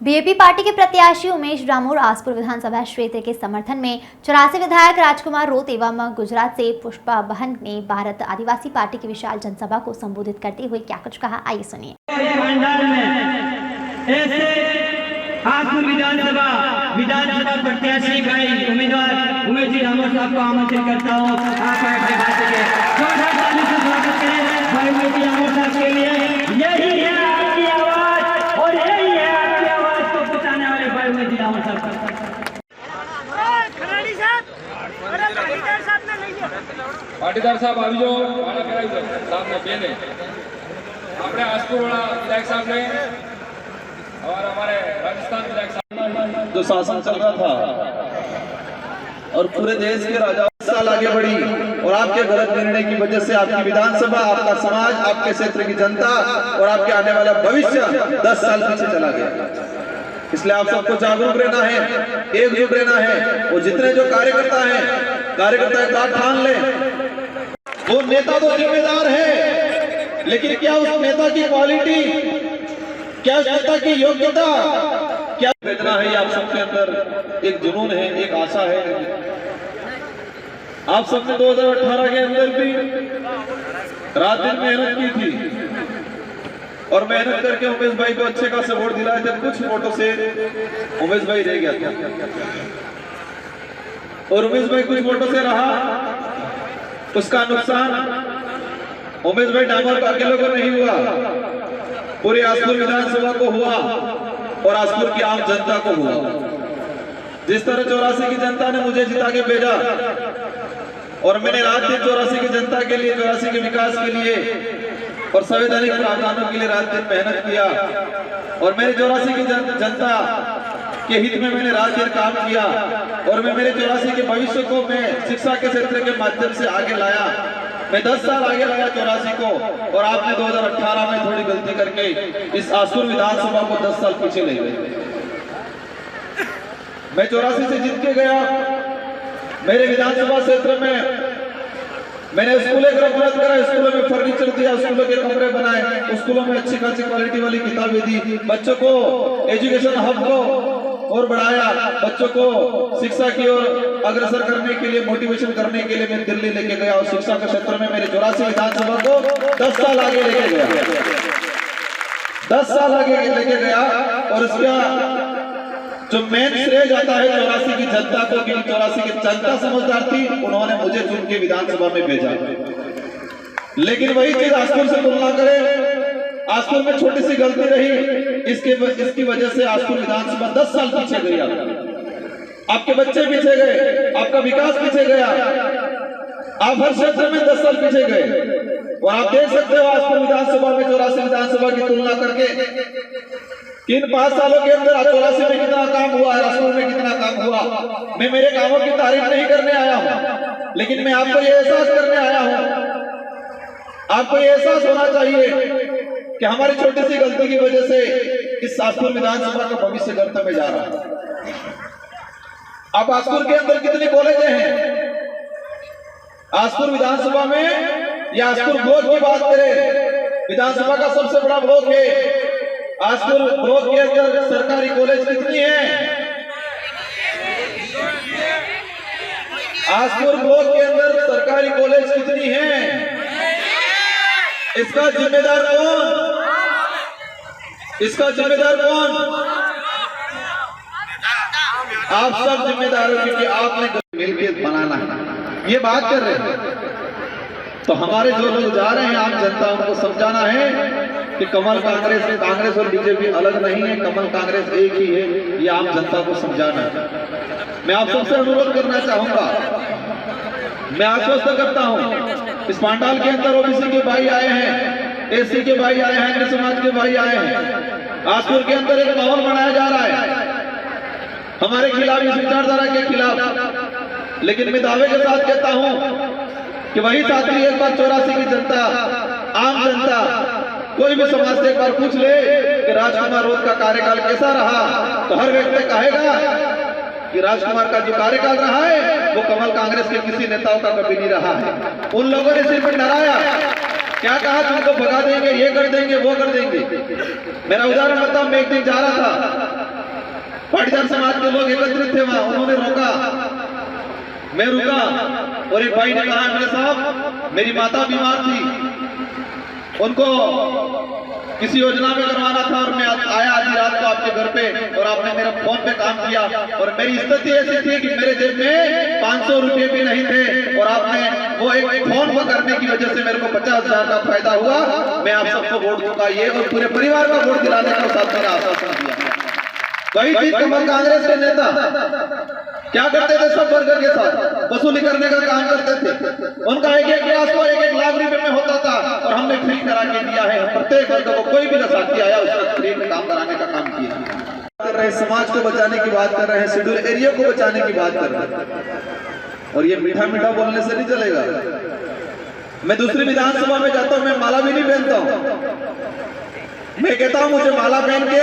BJP party के प्रत्याशी उमेश डामोर आसपुर विधानसभा क्षेत्र के समर्थन में 84 विधायक राजकुमार रोत एवं गुजरात से पुष्पा बहन ने भारत आदिवासी पार्टी की विशाल जनसभा को संबोधित करते हुए क्या कुछ कहा, आइए सुनिए। आसपुर विधानसभा प्रत्याशी भाई उम्मीदवार उमेश जी डामोर साहब को आमंत्रित करता हूँ। आप अपने भाषण के जोरदार ताली से स्वागत करें भाई उमेश जी डामोर साहब के लिए। यही है आपकी आवाज और यही है आपकी आवाज को पहुंचाने वाले भाई उमेश जी डामोर साहब। પાટીદાર સાહેબ આવી જાઓ, વાળા કરાવી દો સાહેબ ને બેને આપણે આસપુર वाला विधायक साहब ने और हमारे राजस्थान विधायक साहब जो शासन चल रहा था और पूरे देश के राजा साल आगे बढ़ी और आपके गलत निर्णय की वजह से आपकी विधानसभा, आपका समाज, आपके क्षेत्र की जनता और आपके आने वाला भविष्य 10 साल पीछे चला गया। इसलिए आप सबको जागरूक रहना है, एकजुट रहना है। और जितने जो कार्यकर्ता हैं, कार्यकर्ता एक बात ठान ले, वो नेता तो जिम्मेदार है, लेकिन क्या उस नेता की क्वालिटी, क्या उस नेता की योग्यता, क्या भेजना है? आप सबके अंदर एक जुनून है, एक आशा है। आप सबने 2018 के अंदर भी रात दिन मेहनत की थी और मेहनत करके उमेश भाई को अच्छे खासे वोट दिलाए थे। कुछ वोटों से उमेश भाई रह गया था और उमेश भाई कुछ वोटों से रहा। उसका नुकसान उमेश भाई डामोर का अकेले को नहीं हुआ, पूरी आसपुर विधानसभा को हुआ और आसपुर की आम जनता को हुआ। जिस तरह 84 की जनता ने मुझे जिता के भेजा और मैंने रात दिन 84 की जनता के लिए, 84 के विकास के लिए और संवैधानिक प्रावधानों के लिए रात दिन मेहनत किया और मेरे 84 की जनता के हित में मैंने रात दिन काम किया और मैं मेरे 84 के भविष्य को मैं शिक्षा के क्षेत्र के माध्यम से आगे लाया। मैं 10 साल आगे लाया 84 को और आपने 2018 में थोड़ी गलती करके इस आसपुर विधानसभा को 10 साल पीछे ले गए। मैं 84 से जीत के गया। मेरे विधानसभा क्षेत्र में मैंने स्कूलों का मदद करा, स्कूलों में फर्नीचर दिया, स्कूलों के कमरे बनाए, स्कूलों में अच्छी खासी क्वालिटी वाली किताबें दी, बच्चों को एजुकेशन हब को और बढ़ाया, बच्चों को शिक्षा की ओर अग्रसर करने के लिए, मोटिवेशन करने के लिए मैं दिल्ली लेके गया और शिक्षा के क्षेत्र में मेरे 84 विधानसभा को 10 साल आगे लेके गया, 10 साल आगे लेके गया। और इसका जो मेन श्रेय जाता है 84 की जनता को, क्योंकि 84 की जनता समझदार थी, उन्होंने मुझे चुन के विधानसभा में भेजा। लेकिन वही चीज आसपुर से तुलना करें, आसपुर में छोटी सी गलती रही, इसकी वजह से आसपुर विधानसभा 10 साल पीछे गई। आपके बच्चे पीछे गए, आपका विकास पीछे गया, आप हर क्षेत्र में 10 साल पीछे गए। और आप देख सकते हो आसपुर विधानसभा में 84 विधानसभा की तुलना करके इन 5 सालों के अंदर 84 में कितना काम हुआ है, आसपुर में कितना काम हुआ। मैं मेरे कामों की तारीफ नहीं करने आया हूं, लेकिन मैं आपको ये एहसास करने आया हूं। आपको ये एहसास होना चाहिए कि हमारी छोटी सी गलती की वजह से इस आसपुर विधानसभा का भविष्य गर्त में जा रहा है। अब आसपुर के अंदर कितने कॉलेजें हैं? आसपुर विधानसभा में या आसपुर ब्लॉक की बात करें, विधानसभा का सबसे बड़ा ब्लॉक है। आसपुर ब्लॉक के अंदर सरकारी कॉलेज कितनी है? आसपुर ब्लॉक के अंदर सरकारी कॉलेज कितनी है? इसका जिम्मेदार कौन? इसका जिम्मेदार कौन? आप सब जिम्मेदार हो, क्योंकि आपने मिलकर बनाना है। ये बात कर रहे हैं तो हमारे जो लोग जा रहे हैं, आप जनता, उनको समझाना है कि कमल कांग्रेस और बीजेपी अलग नहीं है, कमल कांग्रेस एक ही है। ये आम जनता को समझाना है। मैं आप सबसे अनुरोध करना चाहूंगा, मैं आश्वस्त करता हूं, इस पांडाल के अंदर ओबीसी के भाई आए हैं, एससी के भाई आए हैं, अन्य समाज के भाई आए हैं। आसपुर के अंदर एक माहौल बनाया जा रहा है हमारे खिलाफ, इस विचारधारा के खिलाफ। लेकिन मैं दावे के साथ कहता हूं कि वही साथी एक बार 84 की जनता, आम जनता, कोई भी समाज से एक बार पूछ ले कि राजकुमार रोत का कार्यकाल कैसा रहा, तो हर व्यक्ति कहेगा कि राजकुमार का जो कार्यकाल रहा है वो कमल कांग्रेस के किसी नेताओं का कभी नहीं रहा है। उन लोगों ने सिर्फ डराया, क्या कहा, तुमको भगा देंगे, ये कर देंगे, वो कर देंगे। मेरा उदाहरण बताऊं, मैं एक दिन जा रहा था पाटीदार समाज के लोग एकत्रित थे वहां, उन्होंने रोका, मैं रुका और एक भाई ने कहा मेरे साहब मेरी माता बीमार थी, उनको किसी योजना में करवाना था और मैं आया आधी रात को आपके घर पे और आपने मेरा फोन पे काम किया और मेरी स्थिति ऐसी थी कि मेरे जेब में 500 रुपए भी नहीं थे और आपने वो एक फोन पर करने की वजह से मेरे को 50,000 का फायदा हुआ। मैं आप सबको वोट दूंगा ये और पूरे परिवार का वोट दिलाने का साथ मेरा आश्वासन दिया। वही चीज कमल कांग्रेस के नेता क्या करते थे, सब वर्ग के साथ वसूली करने का काम करते थे। उनका एक क्लास को 1-1 लाख रुपए में होता था और हमने फ्री करा के दिया है। प्रत्येक वर्ग को कोई भी साथी आया उसका फ्री में काम कराने का काम किया। कर रहे हैं समाज को बचाने की बात कर रहे हैं, शेड्यूल एरिया को बचाने की बात कर रहे हैं और ये मीठा मीठा बोलने से नहीं चलेगा। मैं दूसरी विधानसभा में जाता हूँ, मैं माला भी नहीं पहनता हूँ। मैं कहता हूँ मुझे माला पहन के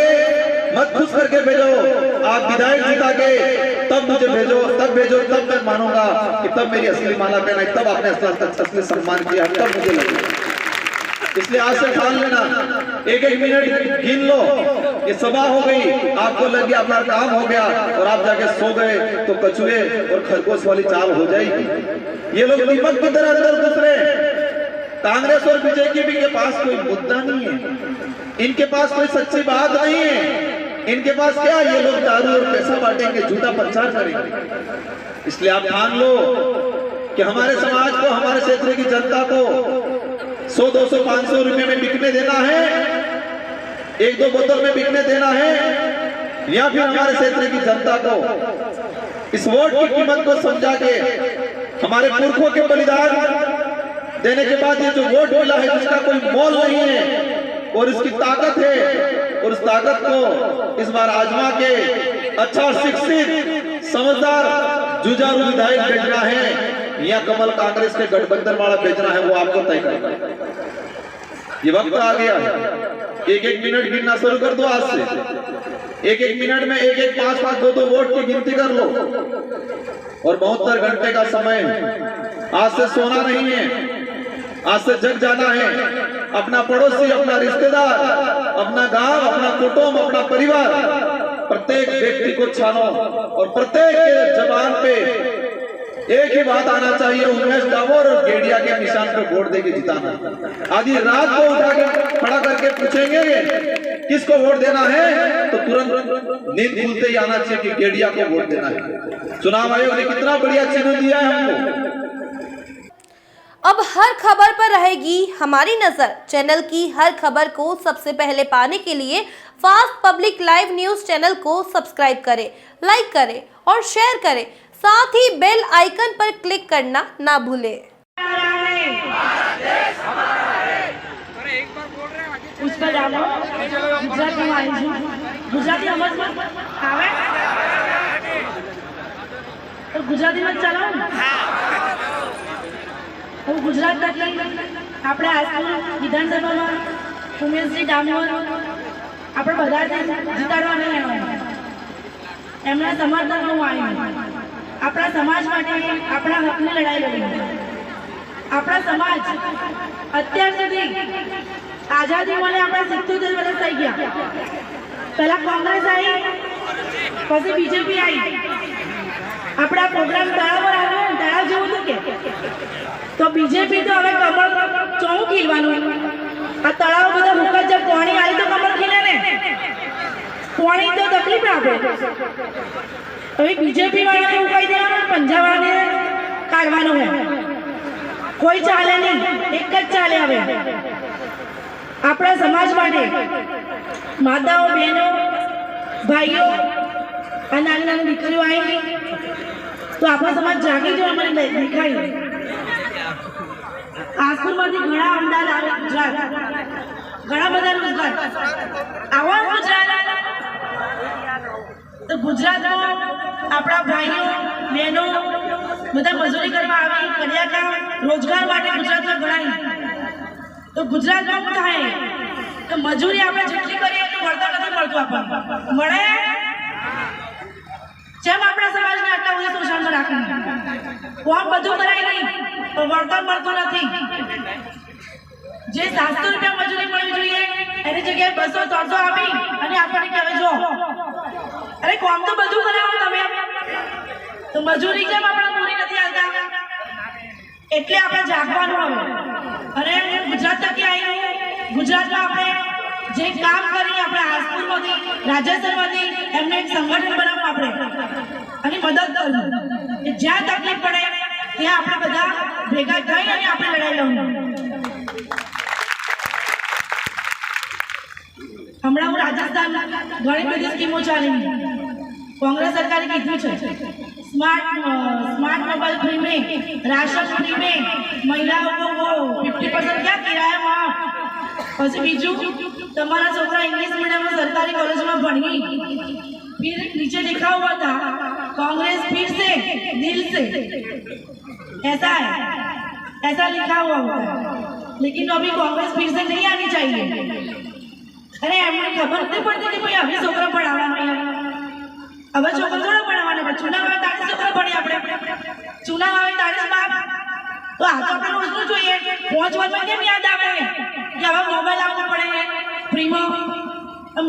मत खुश करके भेजो, आप विधायक जिता के तब मुझे भेजो, तब भेजो, तब मैं मानूंगा कि तब मेरी असली माला पहनाई, तब आपने असली सम्मान किया, तब मुझे लगेगा। इसलिए आज से ठान लेना, 1-1 मिनट गिन लो, ये सभा हो गई, आपको लग गया अपना काम हो गया और आप जाके सो गए तो कछुए और खरगोश वाली चाल हो जाएगी। ये लोग दीपक की तरह अंदर घुस रहे। कांग्रेस और बीजेपी के पास कोई मुद्दा नहीं है, इनके पास कोई सच्ची बात नहीं है, इनके पास क्या, ये लोग दारू और पैसा बांटेंगे, झूठा प्रचार करेंगे। इसलिए आप ठान लो कि हमारे समाज को, हमारे क्षेत्र की जनता को 100, 200, 500 रुपए में बिकने देना है, 1-2 बोतल में बिकने देना है, या फिर हमारे क्षेत्र की जनता को इस वोट की कीमत को समझा के हमारे पुरखों के बलिदान देने के बाद ये जो वोट मिला है जिसका कोई मोल नहीं है और इसकी ताकत है और उस ताकत को इस बार आजमा के अच्छा शिक्षित समझदार जुझारू विधायक भेजना है या कमल कांग्रेस के गठबंधन वाला भेजना है, वो आपको तय करना है। ये वक्त आ गया है, 1-1 मिनट गिनना शुरू कर दो। आज से 1-1 मिनट में 1-1, 5-5, 2-2 वोट की गिनती कर लो और 72 घंटे का समय है। आज से सोना नहीं है, आज से जग जाना है। अपना पड़ोसी, अपना रिश्तेदार, अपना गांव, अपना कुटुंब, अपना परिवार, प्रत्येक व्यक्ति को छानो और प्रत्येक के जबान पे एक ही बात आना चाहिए, उमेश डामोर और गेडिया के निशान पे वोट देके जिताना। आधी रात को उठा के खड़ा करके पूछेंगे किसको वोट देना है तो तुरंत नींद खुलते ही आना चाहिए कि गेडिया को वोट देना है। चुनाव आयोग ने कितना बढ़िया चिन्ह दिया है हमको। अब हर खबर पर रहेगी हमारी नजर। चैनल की हर खबर को सबसे पहले पाने के लिए fast public live news channel को सब्सक्राइब करें, लाइक करें और शेयर करें। साथ ही बेल आइकन पर क्लिक करना ना भूलें। ગુજરાતી માં ચલાવો હું ગુજરાત તકલી આપણે આજકાલ વિધાનસભામાં ઉમેશજી ડામોર આપણે બધા જીતાડવા નહીં આવ્યા, એમના સમર્થનમાં હું આવી આપણા સમાજ માટે આપણા હકની લડાઈ લડી। આપણા સમાજ અત્યાર સુધી આઝાદી મળે આપણા 77 વર્ષ થઈ ગયા। પહેલા કોંગ્રેસ આવી, પછી બીજેપી આવી। આપણા પ્રોગ્રામ તળાવ પર આવ્યો, તળાવ જેવું હતું કે તો બીજેપી તો હવે કમળ ચોવું ખીલવાનું। આ તળાવ બધા મુકત જબ પાણી આવી તો કમળ ખીલે ને, પાણી તો તકલીફ આપે। હવે બીજેપી વાળાને એવું કહી દેવાનું, પંજાબ વાળાને કાઢવાનું હોય, કોઈ ચાલે નહીં, એક જ ચાલે। હવે આપણા સમાજ માટે માતાઓ, બહેનો, ભાઈઓ આ નાની નાની દીકરીઓ આવી તો આપણો સમાજ જાગી જો અમને દેખાય। આસપુરમાંથી ઘણા અમદાવાદ આવે, ગુજરાત ઘણા બધા રોજગાર આવા ગુજરાત તો ગુજરાતમાં આપણા ભાઈઓ બહેનો બધા મજૂરી કરવા આવે, કર્યા કામ રોજગાર માટે ગુજરાતમાં ઘણા। તો ગુજરાતમાં શું થાય કે મજૂરી આપણે જેટલી કરીએ એટલું વળતર નથી મળતું, આપણને મળે જેમ આપણા સમાજને આટલા બધા શોષણમાં રાખે, કોમ બધું કરાય નહીં પણ વળતર મળતું નથી। જે 700 રૂપિયા મજૂરી મળવી જોઈએ એની જગ્યાએ 200-300 આપી અને આપણને કહેવાય જો અરે કોમ તો બધું કરાવો તમે, તો મજૂરી કેમ આપણે પૂરી નથી આવતા? એટલે આપણે જાગવાનું હવે. અને ગુજરાત તરફથી આવીને ગુજરાતમાં આપણે જે કામ કરી આપણે હાઈસ્કૂલમાંથી રાજ્યસ્તરમાંથી એમને એક સંગઠન બનાવવું આપણે અને મદદ કરવું કે જ્યાં તકલીફ પડે ત્યાં આપણે બધા ભેગા થઈ અને આપણે લડાઈ લડવું. હમણાં હું રાજસ્થાન ઘણી બધી સ્કીમો ચાલી, कांग्रेस सरकार कीधु छे स्मार्ट मोबाइल फ्री में, राशन फ्री में, महिलाओं को वो 50% क्या किराया माफ, પછી બીજું તમારા છોકરા इंग्लिश मीडियम में सरकारी कॉलेज में भणी, फिर नीचे लिखा हुआ था कांग्रेस फिर से दिल से, ऐसा है, ऐसा लिखा हुआ है. लेकिन अभी कांग्रेस फिर से नहीं आनी चाहिए. अरे हमें खबर नहीं पड़ती कि भाई अभी छोकरा पढ़ावा नहीं, હવે છોકરા થોડા ભણવાના, ચુનાવ આવે તારે છોકરા ભણી, આપણે ચુનાવ આવે તારે બાપ, તો આ તો આપણે રોજનું જોઈએ. 5 વર્ષમાં કેમ યાદ આવે કે હવે મોબાઈલ આવવો પડે ફ્રીમાં?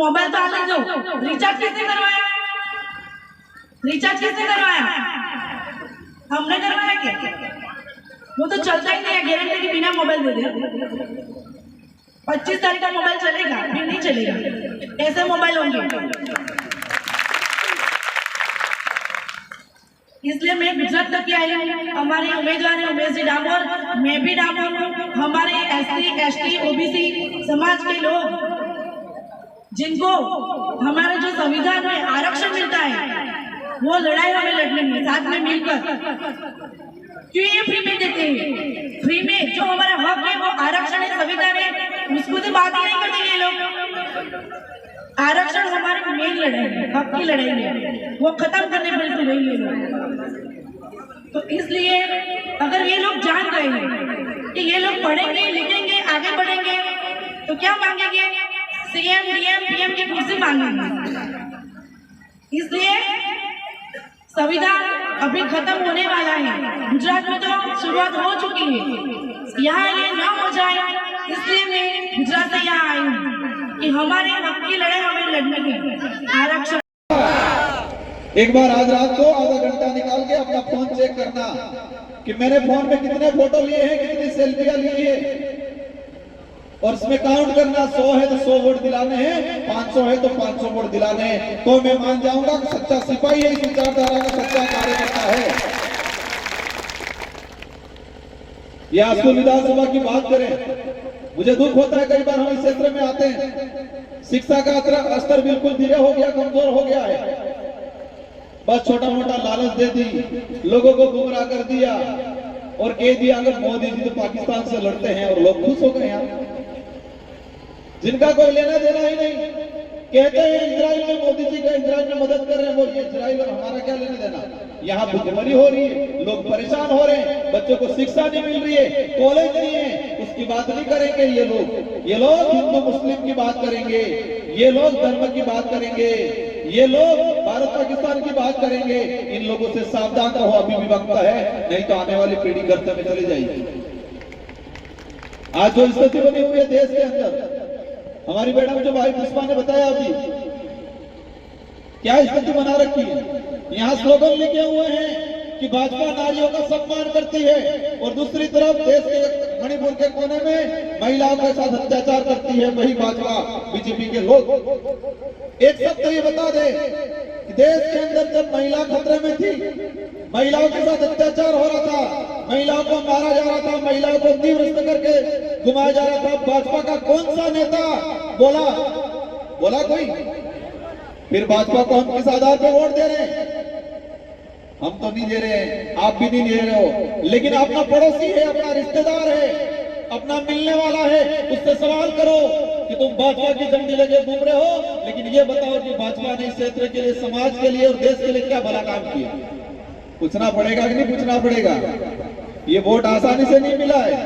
મોબાઈલ તો આલી દો, રિચાર્જ कैसे करवाया? रिचार्ज कैसे करवाया? हमने करवाया क्या? वो तो चलता ही नहीं है, गारंटी के बिना मोबाइल दे दे. 25 तारीख का मोबाइल चलेगा, फिर नहीं चलेगा, ऐसे मोबाइल होंगे. इसलिए मैं गुजरात तक आई हूँ. हमारे उम्मीदवार है उमेश जी डामोर, मैं भी डामोर हूँ. हमारे SC ST OBC समाज के लोग जिनको हमारे जो संविधान में आरक्षण मिलता है वो लड़ाई हमें लड़ने में साथ में मिलकर. क्यों ये फ्री में देते हैं? फ्री में जो हमारा हक है वो आरक्षण है, संविधान है, उसको तो बात ही नहीं करते ये लोग. आरक्षण हमारी मेन लड़ाई है, हक की लड़ाई है, वो खत्म करने पर तो नहीं है. तो इसलिए अगर ये लोग जान गए कि ये लोग पढ़ेंगे लिखेंगे आगे बढ़ेंगे तो क्या मांगेंगे? CM DM PM की कुर्सी मांगेंगे. इसलिए संविधान अभी खत्म होने वाला है. गुजरात में तो शुरुआत हो चुकी है, यहाँ ये न हो जाए इसलिए मैं गुजरात से यहाँ आई हूँ कि हमारे हक की लड़ाई हमें लड़नी है. आरक्षण एक बार आज रात को आधा घंटा निकाल के अपना फोन चेक करना कि मैंने फोन में कितने फोटो लिए हैं, कितनी सेल्फियां ली है, और इसमें काउंट करना. 100 है तो 100 वोट दिलाने हैं, 500 है तो 500 वोट दिलाने हैं. तो मैं मान जाऊंगा कि सच्चा सिपाही है, इस विचारधारा का सच्चा कार्यकर्ता है. ये आजकल विधानसभा की बात करें, मुझे दुख होता है कई बार हम इस क्षेत्र में आते हैं, शिक्षा का स्तर बिल्कुल धीरे हो गया, कमजोर हो गया है. बस छोटा मोटा लालच दे दी, लोगों को गुमराह कर दिया और कह दिया अगर मोदी जी तो पाकिस्तान से लड़ते हैं, और लोग खुश हो गए. यहाँ जिनका कोई लेना देना ही नहीं, कहते हैं इजराइल में मोदी जी का इजराइल में मदद कर रहे हैं, वो ये इजराइल और हमारा क्या लेना देना. यहाँ भुखमरी हो रही है, लोग परेशान हो रहे हैं, बच्चों को शिक्षा नहीं मिल रही है, कॉलेज नहीं है, उसकी बात नहीं करेंगे ये लोग हिंदू मुस्लिम की बात करेंगे, ये लोग धर्म की बात करेंगे, ये लोग भारत पाकिस्तान की बात करेंगे. इन लोगों से सावधान रहो, अभी भी वक्त है, नहीं तो आने वाली पीढ़ी गर्त में चली जाएगी. आज जो स्थिति बनी हुई है देश के अंदर, हमारी मैडम जो भाई पुष्पा ने बताया अभी क्या स्थिति बना रखी है. यहाँ स्लोगन लिखे हुए हैं कि भाजपा नारियों का सम्मान करती है, और दूसरी तरफ देश के मणिपुर के कोने में महिलाओं के साथ अत्याचार करती है वही भाजपा बीजेपी के लोग. एक शब्द तो ये बता दे कि देश के अंदर जब महिला खतरे में थी, महिलाओं के साथ अत्याचार हो रहा था, महिलाओं को मारा जा रहा था, महिलाओं को तीव्र करके घुमाया जा रहा था, भाजपा का कौन सा नेता बोला कोई? फिर भाजपा को हम किस आधार पर वोट दे रहे हैं? हम तो नहीं दे रहे हैं, आप भी नहीं दे रहे हो, लेकिन अपना पड़ोसी है, अपना रिश्तेदार है, अपना मिलने वाला है, उससे सवाल करो कि तुम भाजपा की झंडी लेके घूम रहे हो, लेकिन ये बताओ कि भाजपा ने इस क्षेत्र के लिए, समाज के लिए और देश के लिए क्या भला काम किया. पूछना पड़ेगा कि नहीं पूछना पड़ेगा? ये वोट आसानी से नहीं मिला है,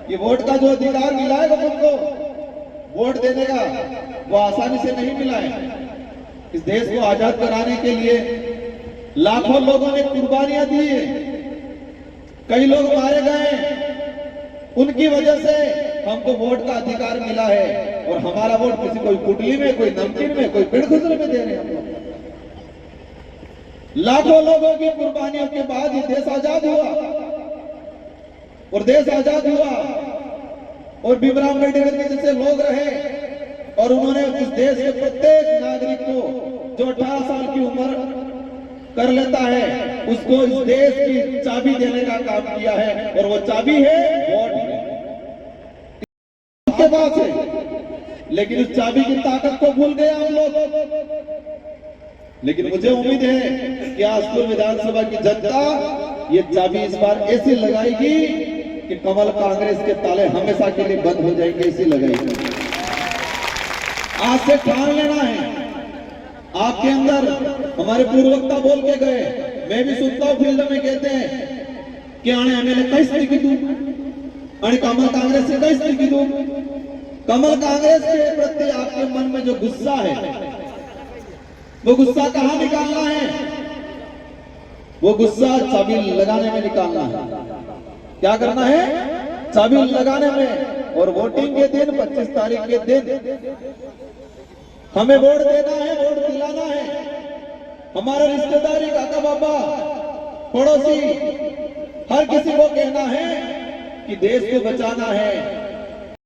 ये वोट का जो अधिकार मिला है वो तुमको वोट देने का, वो आसानी से नहीं मिला है. इस देश को आजाद कराने के लिए लाखों लोगों ने कुर्बानियां दी है, कई लोग मारे गए, उनकी वजह से हमको वोट का अधिकार मिला है. और हमारा वोट किसी कोई कुटली में, कोई नमकीन में, कोई पिड़ खुसरे में दे रहे हैं हम लोग. लाखों लोगों की कुर्बानियों के बाद ये देश आजाद हुआ, और देश आजाद हुआ और भीमराव अम्बेडकर के जैसे लोग रहे, और उन्होंने इस देश के प्रत्येक नागरिक को जो 18 साल की उम्र कर लेता है उसको इस देश की चाबी देने का काम किया है, और वो चाबी है वोट आपके पास है। लेकिन उस चाबी की ताकत को भूल गए हम लोग। लेकिन मुझे उम्मीद है कि आसपुर विधानसभा की जनता ये चाबी इस बार ऐसी लगाएगी कि कमल कांग्रेस के ताले हमेशा के लिए बंद हो जाएंगे, ऐसी लगाएगी। आज से ठान लेना है आपके अंदर। हमारे पूर्ववक्ता बोल के गए, मैं भी सुनता हूँ फील्ड में कहते हैं कि आने एमएलए कैसे की दूं, अरे कमल कांग्रेस से कैसे की दूं। कमल कांग्रेस के प्रति आपके मन में जो गुस्सा है वो गुस्सा कहां निकालना है? वो गुस्सा चाबी लगाने में निकालना है। क्या करना है? चाबी लगाने में। और वोटिंग के दिन 25 तारीख के दिन हमें वोट देना है, वोट दिलाना है। हमारे रिश्तेदारी, काका बाबा, पड़ोसी, हर किसी को कहना है कि देश को बचाना है,